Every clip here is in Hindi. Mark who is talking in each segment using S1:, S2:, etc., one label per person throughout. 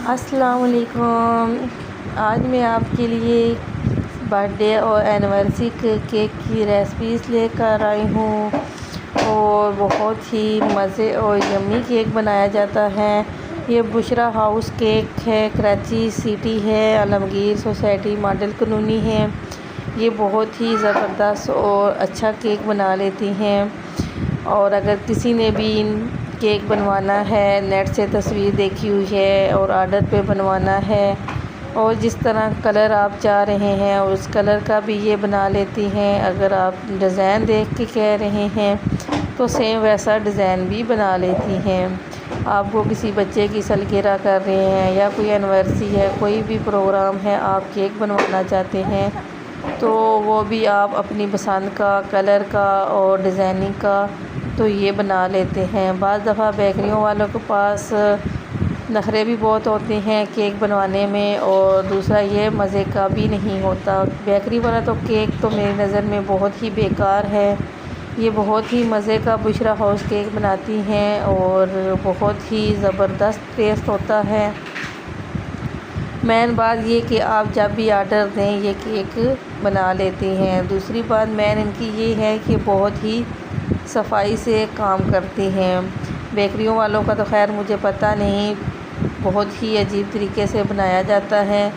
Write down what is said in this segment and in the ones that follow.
S1: अस्सलाम वालेकुम। आज मैं आपके लिए बर्थडे और एनिवर्सरी केक की रेसिपीज़ लेकर आई हूँ और बहुत ही मज़े और यम्मी केक बनाया जाता है। ये बुशरा हाउस केक है, कराची सिटी है, आलमगीर सोसाइटी मॉडल कॉलोनी है। ये बहुत ही ज़बरदस्त और अच्छा केक बना लेती हैं। और अगर किसी ने भी केक बनवाना है, नेट से तस्वीर देखी हुई है और ऑर्डर पे बनवाना है और जिस तरह कलर आप चाह रहे हैं उस कलर का भी ये बना लेती हैं। अगर आप डिज़ाइन देख के कह रहे हैं तो सेम वैसा डिज़ाइन भी बना लेती हैं। आपको किसी बच्चे की सालगिरह कर रहे हैं या कोई एनिवर्सरी है, कोई भी प्रोग्राम है, आप केक बनवाना चाहते हैं तो वो भी आप अपनी पसंद का कलर का और डिज़ाइनिंग का तो ये बना लेते हैं। बाज़ दफ़ा बेकरियों वालों के पास नखरे भी बहुत होते हैं केक बनवाने में और दूसरा ये मज़े का भी नहीं होता। बेकरी वाला तो केक तो मेरी नज़र में बहुत ही बेकार है। ये बहुत ही मज़े का बुशरा हाउस केक बनाती हैं और बहुत ही ज़बरदस्त टेस्ट होता है। मेन बात ये कि आप जब भी आर्डर दें ये केक बना लेती हैं। दूसरी बात मेन इनकी ये है कि बहुत ही सफाई से काम करती हैं। बेकरियों वालों का तो खैर मुझे पता नहीं, बहुत ही अजीब तरीके से बनाया जाता है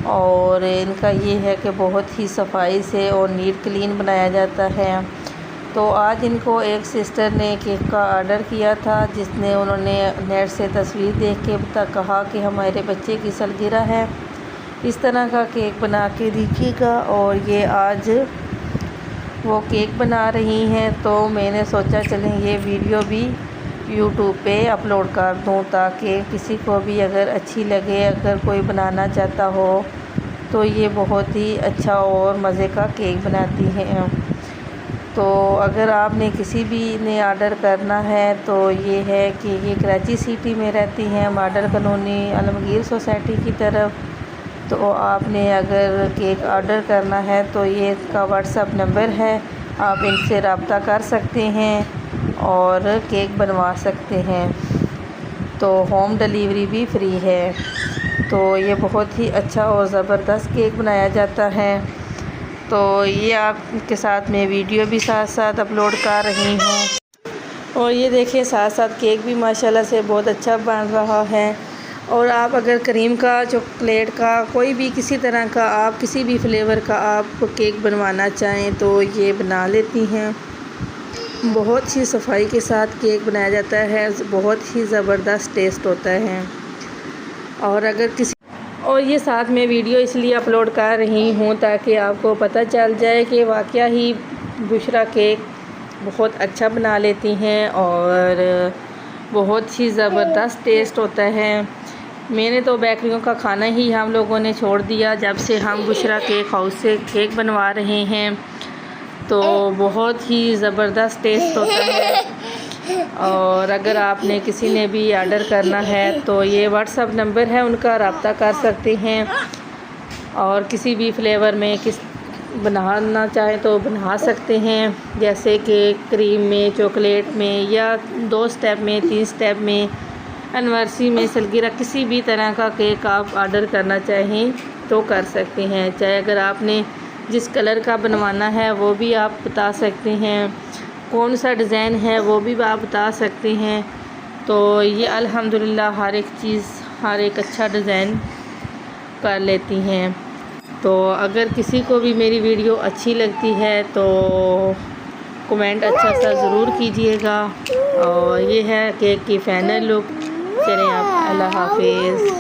S1: और इनका ये है कि बहुत ही सफाई से और नीट क्लीन बनाया जाता है। तो आज इनको एक सिस्टर ने केक का ऑर्डर किया था, जिसने उन्होंने नेट से तस्वीर देख के कहा कि हमारे बच्चे की सालगिरह है, इस तरह का केक बना के दीजिएगा। और ये आज वो केक बना रही हैं तो मैंने सोचा चलें ये वीडियो भी यूट्यूब पे अपलोड कर दूं ताकि किसी को भी अगर अच्छी लगे, अगर कोई बनाना चाहता हो तो ये बहुत ही अच्छा और मज़े का केक बनाती हैं। तो अगर आपने किसी भी ने ऑर्डर करना है तो ये है कि ये कराची सिटी में रहती हैं, मॉडल कॉलोनी आलमगीर सोसाइटी की तरफ। तो आपने अगर केक ऑर्डर करना है तो ये इसका व्हाट्सएप नंबर है, आप इनसे रब्ता कर सकते हैं और केक बनवा सकते हैं। तो होम डिलीवरी भी फ्री है। तो ये बहुत ही अच्छा और ज़बरदस्त केक बनाया जाता है। तो ये आपके साथ मैं वीडियो भी साथ साथ अपलोड कर रही हूँ और ये देखिए साथ साथ केक भी माशाल्लाह से बहुत अच्छा बन रहा है। और आप अगर क्रीम का, चॉकलेट का, कोई भी किसी तरह का आप किसी भी फ्लेवर का आप केक बनवाना चाहें तो ये बना लेती हैं। बहुत ही सफाई के साथ केक बनाया जाता है, बहुत ही ज़बरदस्त टेस्ट होता है। और अगर किसी और ये साथ में वीडियो इसलिए अपलोड कर रही हूँ ताकि आपको पता चल जाए कि वाकया ही बुशरा केक बहुत अच्छा बना लेती हैं और बहुत ही ज़बरदस्त टेस्ट होता है। मैंने तो बेकरियों का खाना ही हम लोगों ने छोड़ दिया जब से हम बुशरा केक हाउस से केक बनवा रहे हैं। तो बहुत ही ज़बरदस्त टेस्ट होता है। और अगर आपने किसी ने भी ऑर्डर करना है तो ये व्हाट्सएप नंबर है, उनका रब्ता कर सकते हैं और किसी भी फ्लेवर में किस बनाना चाहें तो बना सकते हैं, जैसे कि क्रीम में, चॉकलेट में या 2 स्टेप में, 3 स्टेप में, एनिवर्सरी में, सालगिरह, किसी भी तरह का केक आप ऑर्डर करना चाहें तो कर सकते हैं। चाहे अगर आपने जिस कलर का बनवाना है वो भी आप बता सकते हैं, कौन सा डिज़ाइन है वो भी आप बता सकते हैं। तो ये अल्हम्दुलिल्लाह हर एक चीज़, हर एक अच्छा डिज़ाइन कर लेती हैं। तो अगर किसी को भी मेरी वीडियो अच्छी लगती है तो कमेंट अच्छा सा ज़रूर कीजिएगा। और ये है केक की फ़ाइनल लुक। चलें आप, अल्लाह हाफिज़।